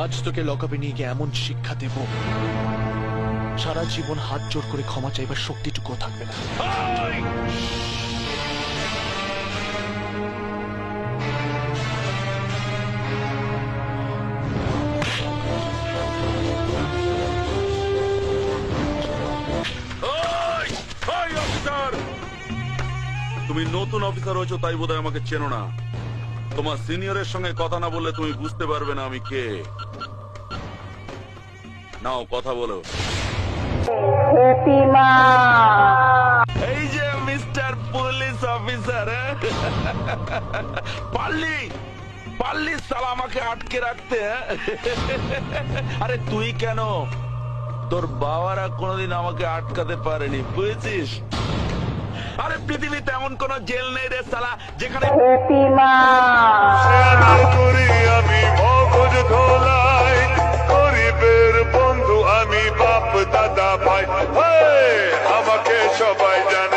আজ তোকে লকআপে নিয়ে গিয়ে এমন শিক্ষা দেব, সারা জীবন হাত জোর করে ক্ষমা চাইবার শক্তিটুকু থাকবে না। তুমি নতুন অফিসার হয়েছো তাই বোধহয় আমাকে চেনো না। তোমার সিনিয়রের সঙ্গে কথা না বললে তুমি বুঝতে পারবে না আমি কে। নাও কথা বলো। এই যে মিস্টার পুলিশ অফিসার, পারলি সালা আমাকে আটকে রাখতে। আরে তুই কেন, তোর বাবারা কোনোদিন আমাকে আটকাতে পারেনি, বুঝেছিস? আরে পৃথিবীতে এমন কোন জেল নেই রে সালা যেখানে আমি মগজ ধোলাই গরিবের বন্ধু, আমি বাপ দাদা ভাই, আমাকে সবাই জানে।